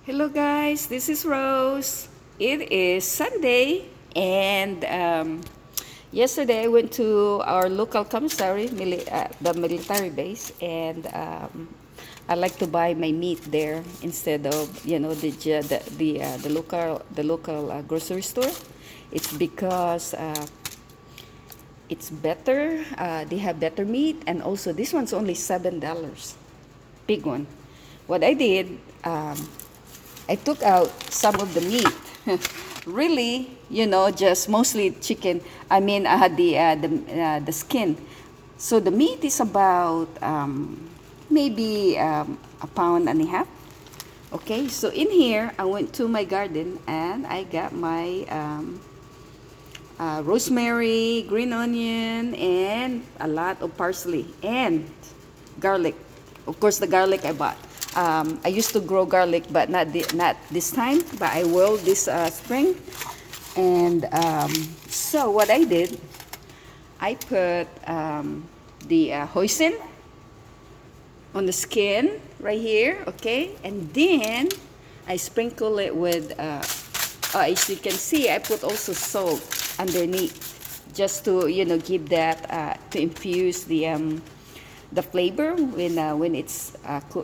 Hello guys, this is Rose. It is Sunday and yesterday I went to our local commissary, the military base, and I like to buy my meat there instead of the local grocery store. It's because it's better. They have better meat, and also this one's only $7, big one. What I did. I took out some of the meat. Really, just mostly chicken. I mean, the skin. So the meat is about maybe a pound and a half. Okay, so in here, I went to my garden and I got my rosemary, green onion, and a lot of parsley and garlic. Of course, the garlic I bought. I used to grow garlic, but not this time. But I will this spring. And so what I did, I put the hoisin on the skin right here, okay? And then I sprinkle it with, as you can see, I put also salt underneath, just to give that to infuse the flavor when it's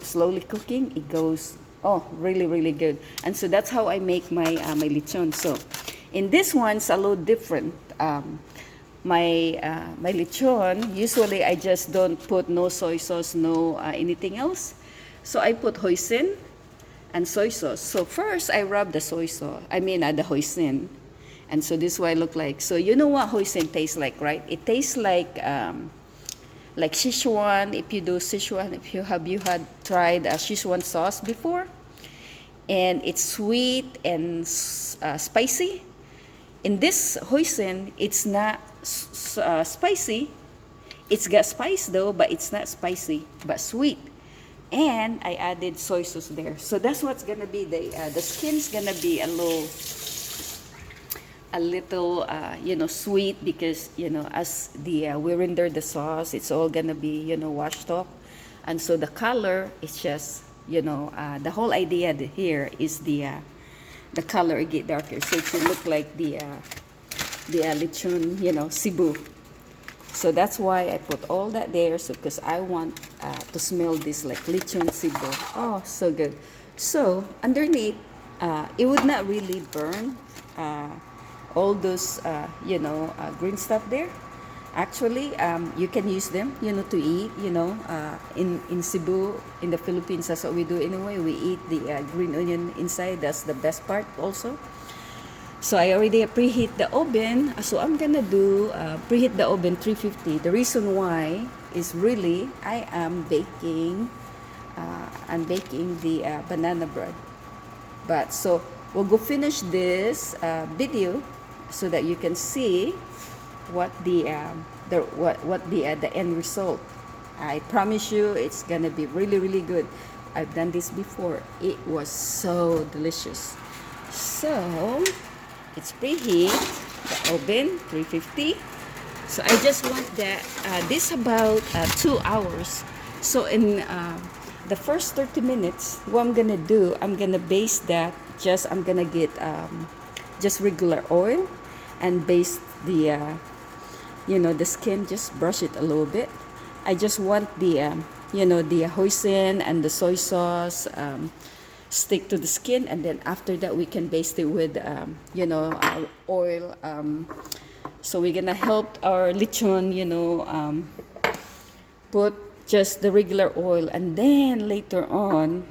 slowly cooking. It goes really good. And so that's how I make my my lechon. So in this one it's a little different. My lechon, usually I just don't put no soy sauce, no anything else. So I put hoisin and soy sauce. So first I rub the soy sauce, the hoisin. And so this is what I look like. So you know what hoisin tastes like, right? It tastes like Sichuan. If you do Sichuan, if you had tried Sichuan sauce before, and it's sweet and spicy. In this hoisin, it's not spicy. It's got spice though, but it's not spicy, but sweet. And I added soy sauce there. So that's what's gonna be the skin's gonna be a little sweet, because as we render the sauce, it's all gonna be washed off. And so the color is just the whole idea here is the color get darker, so it should look like the lechon Cebu. So that's why I put all that there, so because I want to smell this like lechon Cebu. Oh, so good. So underneath, it would not really burn all those green stuff there. Actually, you can use them to eat. In Cebu, in the Philippines, that's what we do anyway. We eat the green onion inside. That's the best part also. So I already preheat the oven, so I'm gonna do preheat the oven 350. The reason why is really I'm baking the banana bread. But so we'll go finish this video so that you can see what the end result. I promise you it's gonna be really good. I've done this before. It was so delicious. So it's preheat the oven 350. So I just want that this about 2 hours. So in the first 30 minutes, what I'm gonna do, I'm gonna baste that. I'm gonna get just regular oil and baste the the skin. Just brush it a little bit. I just want the the hoisin and the soy sauce stick to the skin, and then after that we can baste it with oil. So we're gonna help our lechon put just the regular oil, and then later on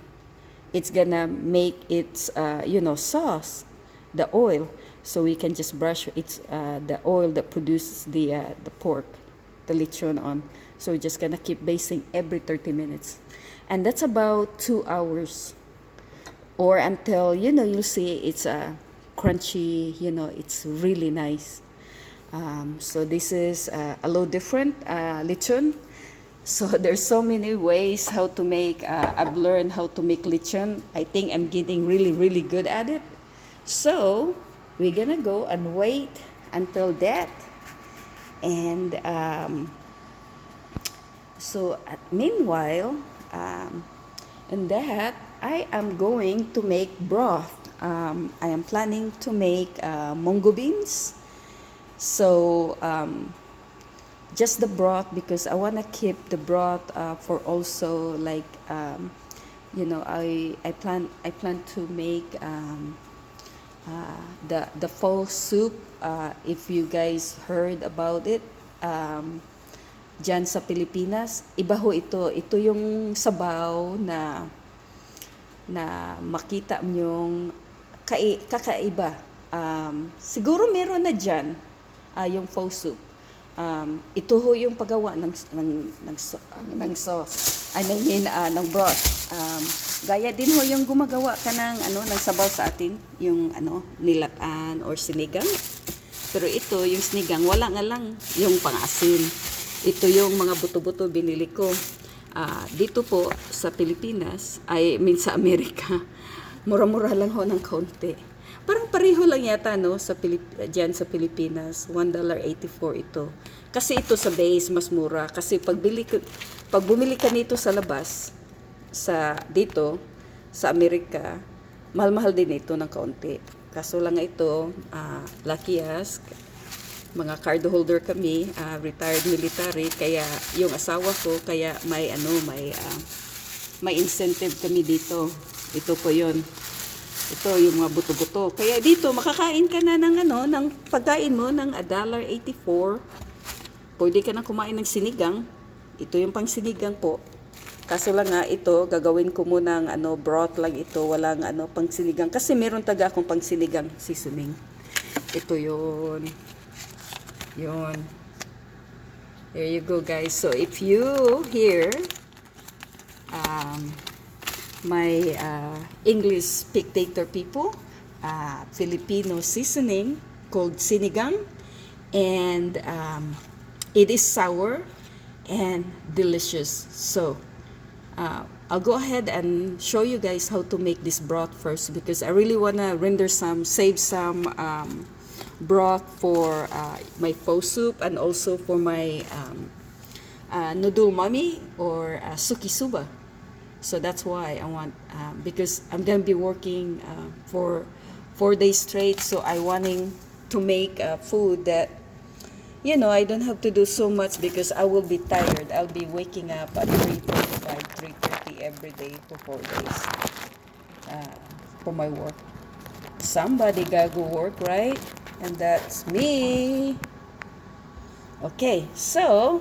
it's gonna make its sauce, the oil. So we can just brush the oil that produces the pork, the lechon on. So we're just gonna keep basting every 30 minutes, and that's about 2 hours, or until you'll see it's crunchy. It's really nice. So this is a little different lechon. So there's so many ways how to make. I've learned how to make lechon. I think I'm getting really good at it. So we're gonna go and wait until that. And meanwhile, in that I am going to make broth. I am planning to make mungo beans. So just the broth, because I want to keep the broth for also like I plan to make the fall soup. If you guys heard about it, dyan sa Pilipinas, iba ho ito. Ito yung sabaw na makita nyong kakaiba. Siguro meron na dyan yung faux soup. Ito ho yung paggawa ng sauce. Ng broth. Gaya din ho yung gumagawa ka ng sabaw sa atin, yung nilatan or sinigang. Pero ito, yung sinigang, wala nga lang yung pang-asin. Ito yung mga buto-buto binili ko. Dito po sa Pilipinas, sa Amerika, mura-mura lang ho ng kaunti. Parang pareho lang yata dyan sa Pilipinas, $1.84 ito. Kasi ito sa base mas mura. Kasi pag bumili ka nito sa labas, dito sa Amerika, mahal-mahal din ito ng kaunti. Kaso lang ito, lucky us, mga card holder kami, retired military, kaya yung asawa ko, kaya may incentive kami dito. Ito po yun. Ito yung mga buto-buto. Kaya dito makakain ka na ng pagkain mo ng $1.84. Pwede ka na kumain ng sinigang. Ito yung pang sinigang po. Kaso lang ito gagawin ko muna ng broth lang ito, walang pang sinigang kasi meron taga akong pang sinigang seasoning. Ito yun. Yun. There you go, guys. So if you hear my English spectator people, Filipino seasoning called sinigang, and it is sour and delicious. So I'll go ahead and show you guys how to make this broth first, because I really want to save some broth for my faux soup and also for my noodle mami or suki-suba. So that's why I want, because I'm going to be working for 4 days straight, so I wanting to make food that I don't have to do so much, because I will be tired. I'll be waking up at 3:45, 3:30 every day for 4 days for my work. Somebody gotta go work, right? And that's me. Okay, so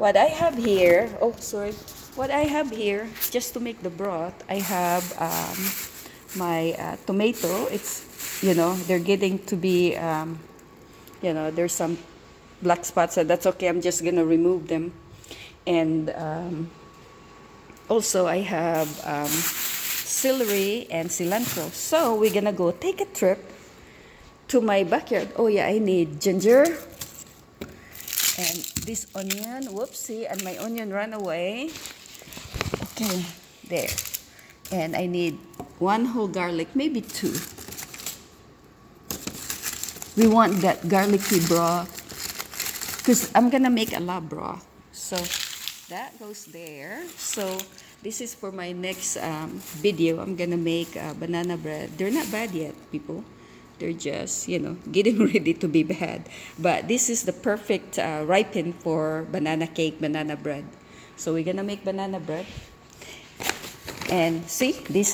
what I have here, what I have here, just to make the broth, I have my tomato. It's, they're getting to be, there's some black spots, so that's okay. I'm just gonna remove them. And also I have celery and cilantro. So we're gonna go take a trip to my backyard. Oh yeah, I need ginger and this onion. Whoopsie, and my onion ran away. Okay, there. And I need 1 whole garlic, maybe 2. We want that garlicky broth, because I'm gonna make a lot of broth. So that goes there. So this is for my next video. I'm gonna make banana bread. They're not bad yet, people. They're just, getting ready to be bad. But this is the perfect ripen for banana cake, banana bread. So we're gonna make banana bread. And see, this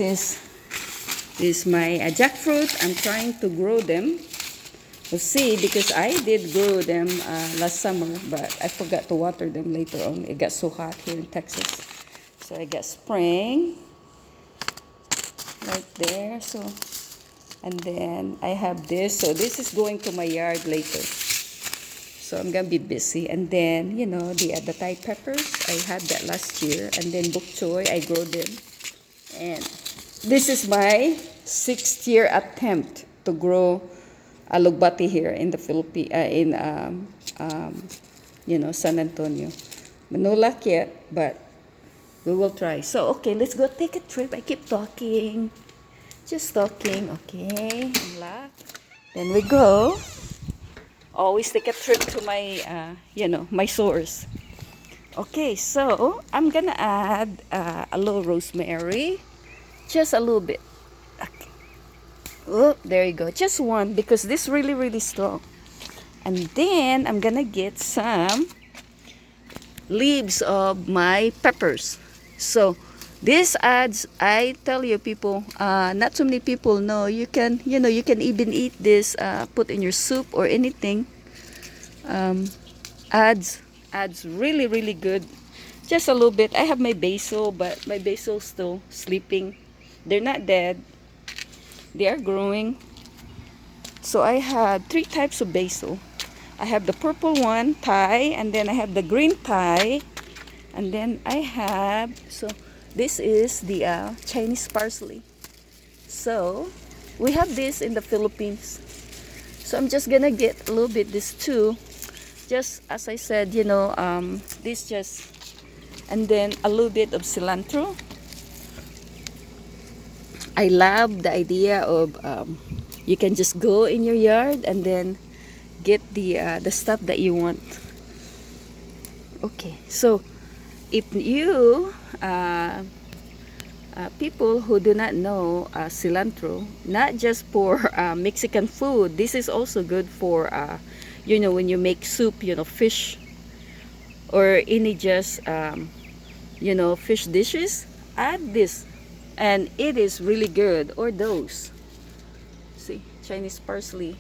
is my jackfruit. I'm trying to grow them. We'll see, because I did grow them last summer, but I forgot to water them later on. It got so hot here in Texas. So I got spring right there. So, and then I have this. So this is going to my yard later. So I'm gonna be busy. And then, the Thai peppers, I had that last year. And then bok choy, I grow them. And this is my 6th year attempt to grow alugbati here in the Philippines, San Antonio. No luck yet, but we will try. So, okay, let's go take a trip. I keep talking. Just talking, okay. Luck. Then we go. Always take a trip to my, my source. Okay, so I'm gonna add a little rosemary. Just a little bit. Okay. Oh, there you go. Just one because this really, really strong. And then I'm gonna get some leaves of my peppers. So this adds, I tell you people, not so many people know, you can, you can even eat this, put in your soup or anything. Adds really, really good. Just a little bit. I have my basil, but my basil's still sleeping. They're not dead. They are growing. So I have three types of basil. I have the purple one, Thai, and then I have the green Thai, and then I have, so this is the Chinese parsley. So we have this in the Philippines. So I'm just gonna get a little bit this too. Just as I said, this just, and then a little bit of cilantro. I love the idea of you can just go in your yard and then get the stuff that you want. Okay, so if you people who do not know cilantro, not just for Mexican food, this is also good for when you make soup, fish or any just fish dishes. Add this, and it is really good. Or those, see, Chinese parsley.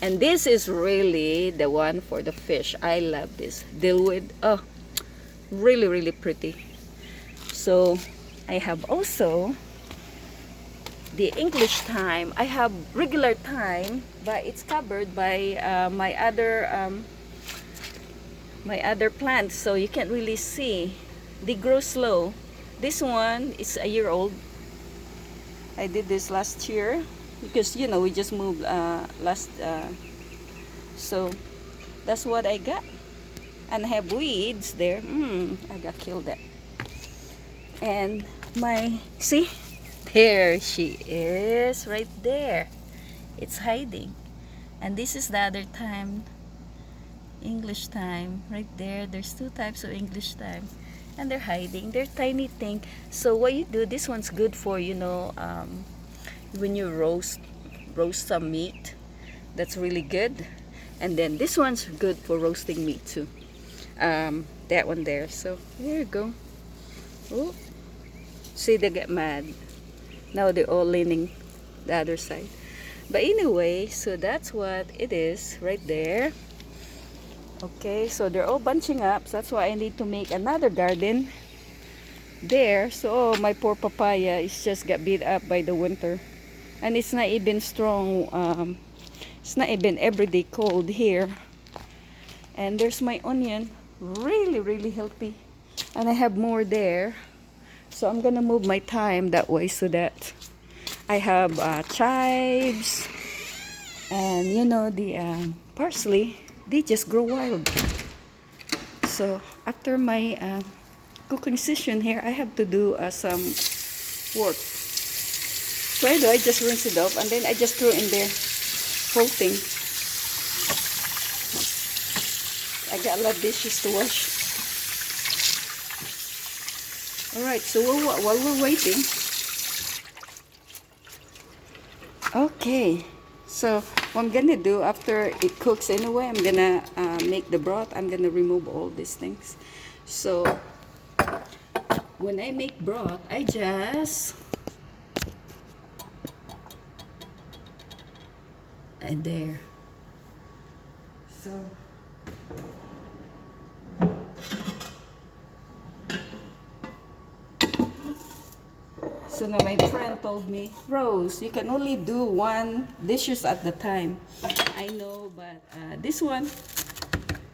And this is really the one for the fish. I love this. Deal with, oh, really, really pretty. So I have also the English thyme. I have regular thyme, but it's covered by my other plants, so you can't really see. They grow slow. This one is a year old. I did this last year because we just moved last so that's what I got. And I have weeds there. I got killed that. And see, there she is, right there. It's hiding. And this is the other thyme, English thyme, right there. There's two types of English thyme, and they're hiding. They're tiny thing. So what you do, this one's good for when you roast some meat. That's really good. And then this one's good for roasting meat too. That one there. So there you go. Oh, see, they get mad. Now they're all leaning the other side. But anyway, so that's what it is right there. Okay, so they're all bunching up. So that's why I need to make another garden there. So my poor papaya is just got beat up by the winter. And it's not even strong. It's not even everyday cold here. And there's my onion. Really, really healthy. And I have more there. So I'm gonna move my thyme that way so that I have chives and the parsley. They just grow wild. So after my cooking session here, I have to do some work. So I do, I just rinse it off and then I just throw in there whole thing. I got a lot of dishes to wash. Alright, so while we're waiting, okay, so what I'm gonna do after it cooks anyway, I'm gonna make the broth. I'm gonna remove all these things. So when I make broth, I just and there. So now my friend told me, Rose, you can only do one dishes at the time. I know, but this one,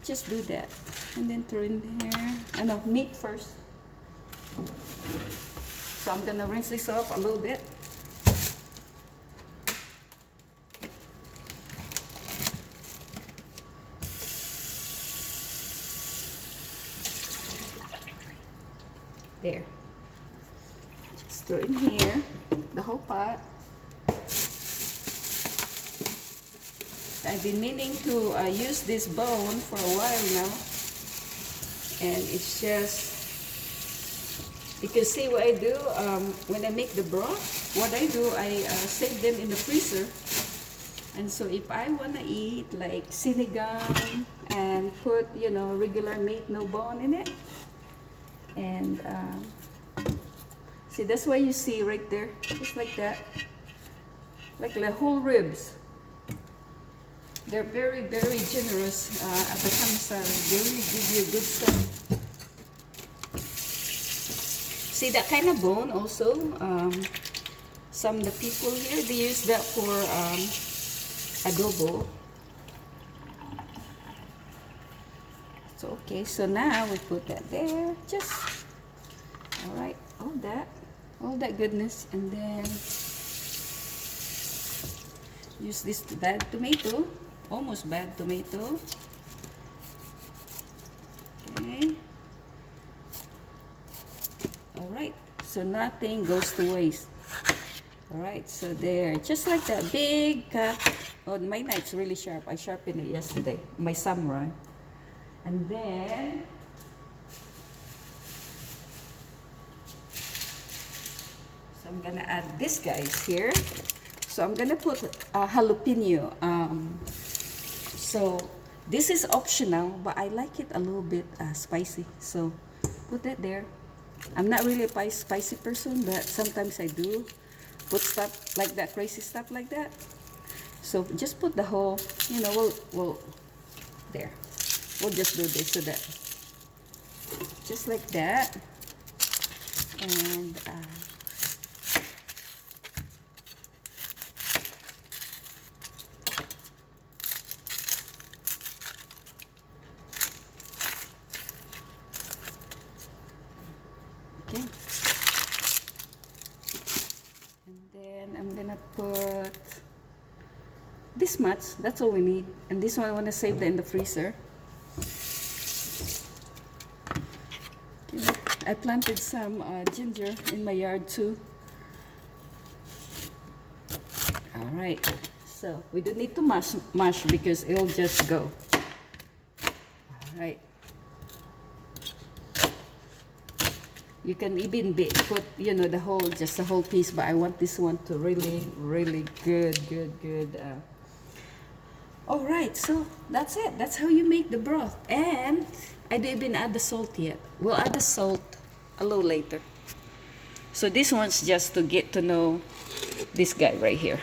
just do that. And then throw in here, no, meat first. So I'm gonna rinse this off a little bit. There. Just throw in here, the whole pot. I've been meaning to use this bone for a while now. And it's just Because see what I do, when I make the broth, what I do, I save them in the freezer. And so if I want to eat like sinigang and put, you know, regular meat, no bone in it. And see, that's why you see right there, just like that. Like the whole ribs. They're very, very generous at the commissary. They really give you good stuff. See that kind of bone also. Some of the people here, they use that for adobo. So okay, so now we put that there. Just all right, all that goodness, and then use this bad tomato, almost bad tomato. Okay. All right, so nothing goes to waste. All right, so there, just like that big oh, my knife's really sharp. I sharpened it yesterday, my samurai. And then so I'm gonna add this guys here. So I'm gonna put jalapeno. So this is optional, but I like it a little bit spicy. So put that there. I'm not really a spicy person, but sometimes I do put stuff like that, crazy stuff like that. So just put the whole, you know, we'll there. We'll just do this so that, just like that. And okay. And then I'm gonna put this much. That's all we need. And this one I want to save that in the freezer. Okay. I planted some ginger in my yard too. All right. So we don't need to mash because it'll just go. All right. You can even put, you know, just the whole piece, but I want this one to really, really good. All right, so that's it. That's how you make the broth. And I didn't even add the salt yet. We'll add the salt a little later. So this one's just to get to know this guy right here.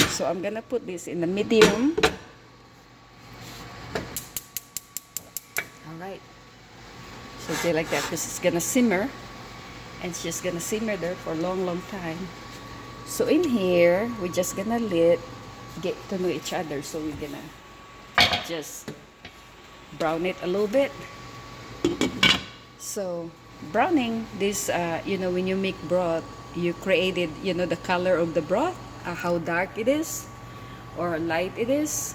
So I'm gonna put this in the medium. All right. So they like that because it's gonna simmer, and it's just gonna simmer there for a long time. So in here, we're just gonna get to know each other. So we're gonna just brown it a little bit. So browning this, you know, when you make broth, you created, you know, the color of the broth, how dark it is or light it is.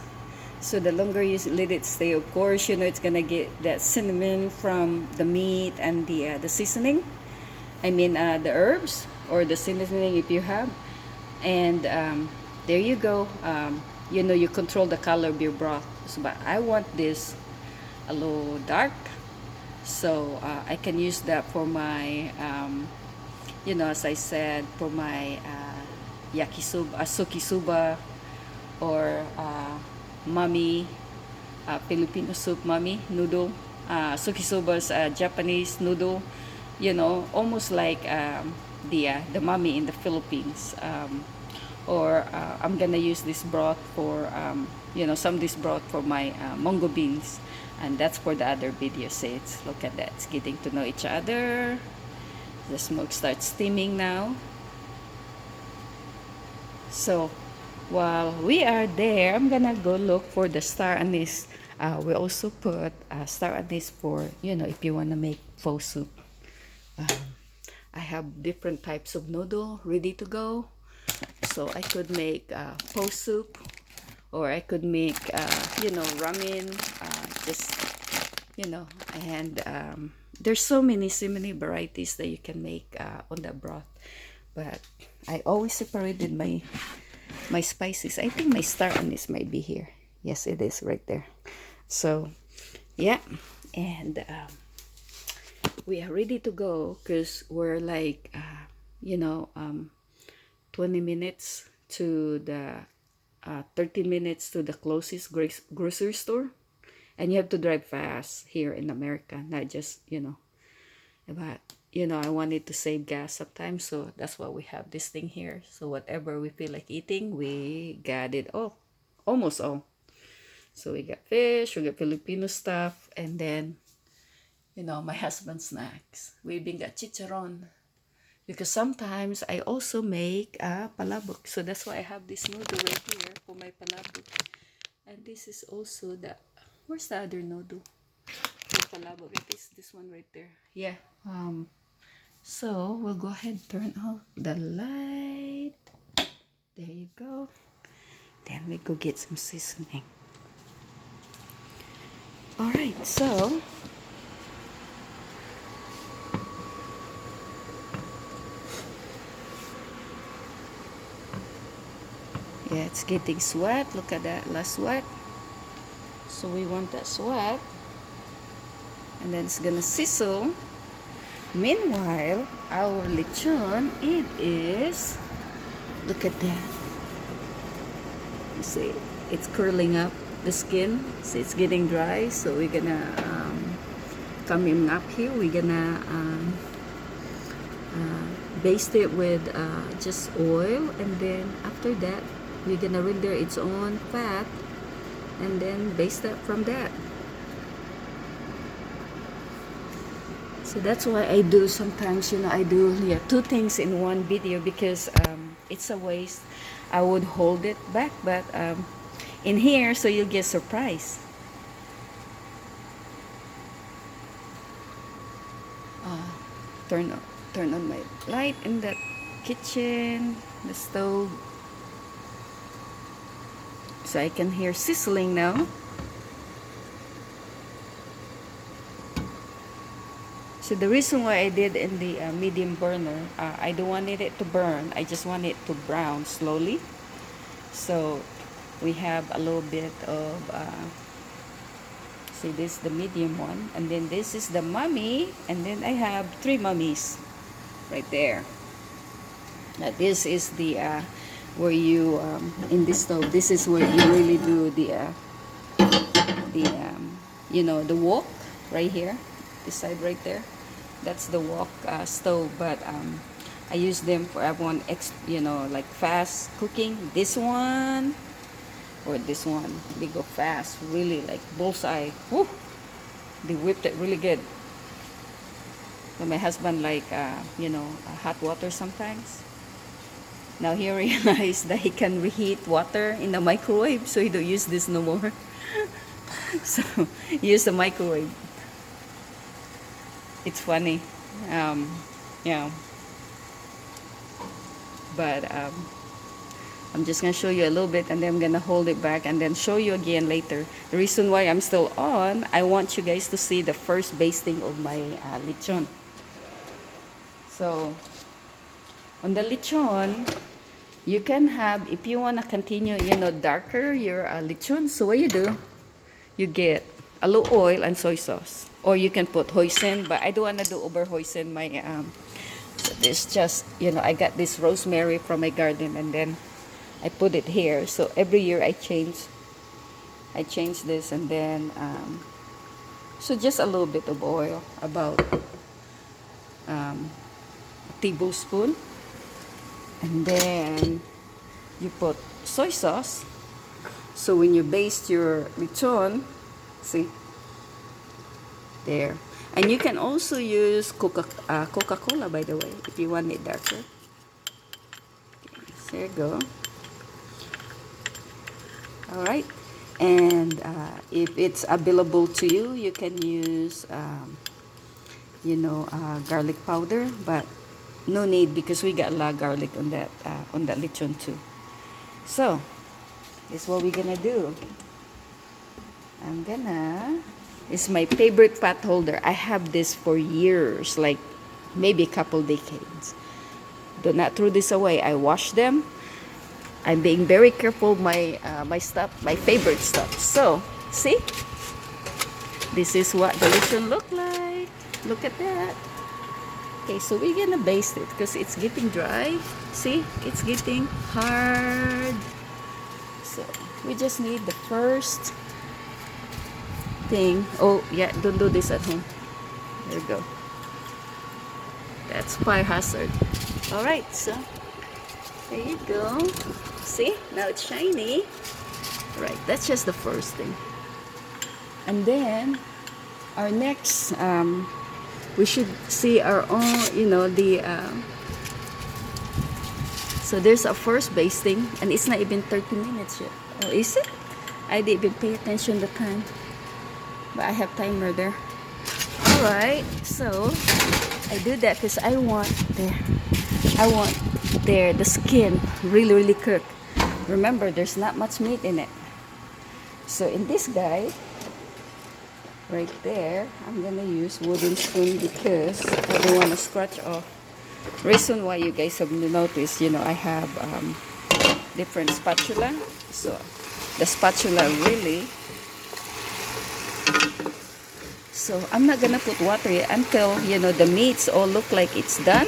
So the longer you let it stay, of course, you know, it's gonna get that cinnamon from the meat and the seasoning. I mean, the herbs or the seasoning if you have. And there you go. You know, you control the color of your broth. So, but I want this a little dark, so I can use that for my, you know, as I said, for my yakisoba, sukisoba, or mami, Filipino soup mami noodle. Sukisoba's Japanese noodle, you know, almost like the mami in the Philippines. Or I'm gonna use this broth for, you know, some of this broth for my mungo beans, and that's for the other video. See, look at that, it's getting to know each other. The smoke starts steaming now. So while we are there, I'm gonna go look for the star anise. We also put star anise for, you know, if you want to make pho soup. I have different types of noodle ready to go. So I could make pho soup, or I could make, you know, ramen, just, you know, and there's so many varieties that you can make on the broth. But I always separated my spices. I think my star anise might be here. Yes, it is right there. So yeah, and we are ready to go because we're like, 20 minutes to the 30 minutes to the closest grocery store. And you have to drive fast here in America, not just, but, I wanted to save gas sometimes. So that's why we have this thing here. So whatever we feel like eating, we got it all, almost all. So we got fish, we got Filipino stuff, and then, my husband's snacks. We even got chicharon. Because sometimes I also make a palabok. So that's why I have this noodle right here for my palabok. And this is also where's the other noodle? For palabok. It is this one right there. Yeah. So we'll go ahead and turn off the light. There you go. Then we go get some seasoning. Alright, so yeah, it's getting sweat. Look at that last sweat. So we want that sweat. And then it's gonna sizzle. Meanwhile, our lechon, it is, look at that. You see, it's curling up the skin. So it's getting dry. So we're gonna, coming up here, we're gonna baste it with just oil. And then after that, we're gonna render its own fat. And then baste that from that. So that's why I do sometimes, I do two things in one video because it's a waste. I would hold it back, but in here, so you'll get surprised. Turn on my light in the kitchen, the stove, so I can hear sizzling now. So the reason why I did in the medium burner, I don't want it to burn. I just want it to brown slowly. So we have a little bit of, see, this is the medium one. And then this is the mummy. And then I have 3 mummies right there. Now this is the, where you, in this stove, this is where you really do the wok right here. This side right there, that's the wok stove, but I use them for everyone like fast cooking. This one or this one, they go fast, really like bullseye. Woo! They whipped it really good. So my husband like hot water sometimes. Now he realized that he can reheat water in the microwave, so he don't use this no more. So he use the microwave. It's funny, yeah. But I'm just gonna show you a little bit, and then I'm gonna hold it back, and then show you again later. The reason why I'm still on, I want you guys to see the first basting of my lechon. So on the lechon, you can have, if you wanna continue, darker your lechon. So what you do, you get a little oil and soy sauce. Or you can put hoisin, but I don't want to do over hoisin. My so this just I got this rosemary from my garden, and then I put it here. So every year I change this, and then so just a little bit of oil, about a tablespoon, and then you put soy sauce. So when you baste your lechon, see. There. And you can also use Coca-Cola, by the way, if you want it darker. Okay, so there you go. Alright. And if it's available to you, you can use, garlic powder. But no need, because we got a lot of garlic on that lechon too. So, this is what we're gonna do. It's my favorite pot holder. I have this for years, like maybe a couple decades. Do not throw this away. I wash them. I'm being very careful my stuff, my favorite stuff. So, see? This is what the lechon look like. Look at that. Okay, so we're gonna baste it because it's getting dry. See, it's getting hard. So we just need the first thing. Oh yeah, don't do this at home. There we go. That's fire hazard. All right, so there you go. See, now it's shiny. All right, that's just the first thing. And then our next, we should see our own, so there's a first basting, and it's not even 30 minutes yet. Oh, is it? I didn't even pay attention the time, but I have timer there. All right, so I do that because I want the skin really cooked. Remember, there's not much meat in it. So in this guy, right there, I'm gonna use wooden spoon because I don't want to scratch off. Reason why you guys have noticed, I have different spatula. So the spatula really. So I'm not gonna put water yet until the meats all look like it's done.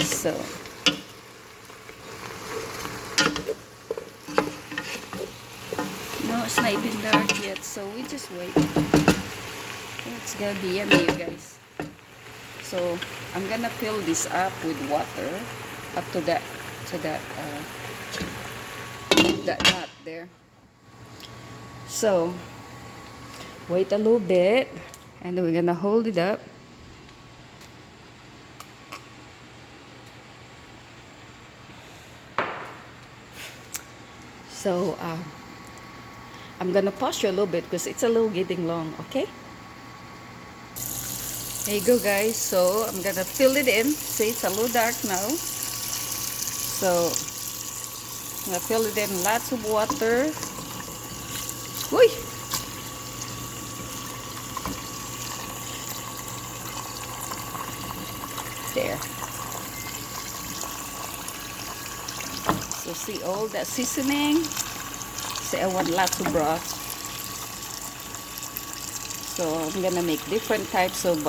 So no, it's not even dark yet. So we just wait. It's gonna be yummy, you guys. So I'm gonna fill this up with water up to that knot there. So wait a little bit, and then we're gonna hold it up. So I'm gonna pause you a little bit because it's a little getting long. Okay. There you go, guys. So I'm gonna fill it in. See, it's a little dark now. So I'm gonna fill it in lots of water. Whee! There. So see all that seasoning. See, I want lots of broth. So I'm gonna make different types of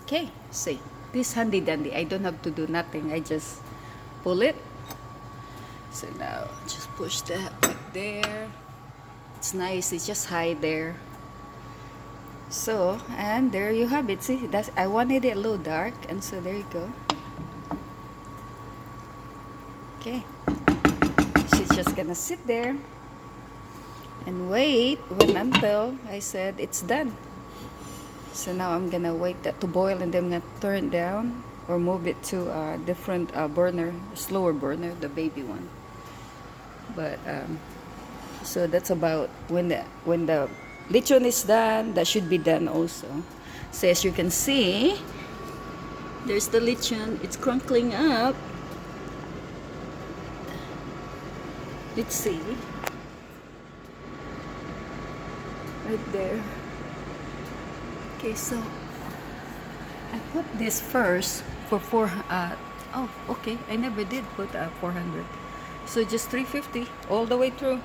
okay, see, this handy dandy. I don't have to do nothing. I just pull it. So now just push that back there. It's nice. It's just high there. So, and there you have it. See, I wanted it a little dark, and so there you go. Okay, she's just gonna sit there and wait until I said it's done. So now I'm gonna wait that to boil, and then I'm gonna turn it down or move it to a different burner, slower burner, the baby one. But so that's about when the lechon is done. That should be done also. So as you can see, there's the lechon. It's crunkling up. Let's see. Right there. Okay, so I put this first for oh, okay. I never did put 400. So just 350 all the way through.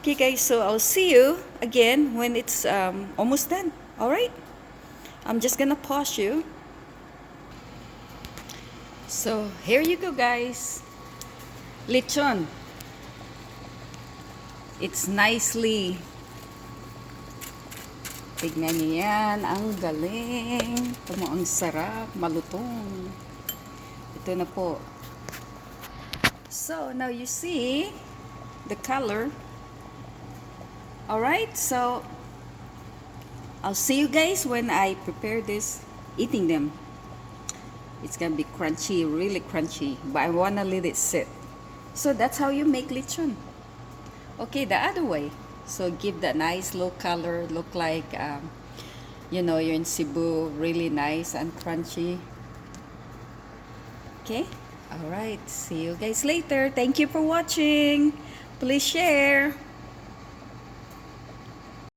Okay, guys. So I'll see you again when it's almost done. All right. I'm just gonna pause you. So here you go, guys. Lechon. It's nicely. Tignan niyo yan. Ang galing. Ito mo, ang sarap. Malutong. Ito na po. So, now you see the color. Alright, so I'll see you guys when I prepare this, eating them. It's gonna be crunchy, really crunchy. But I wanna let it sit. So that's how you make lechon. Okay, the other way. So give that nice low color, look like you're in Cebu, really nice and crunchy. Okay, all right, see you guys later. Thank you for watching. Please share.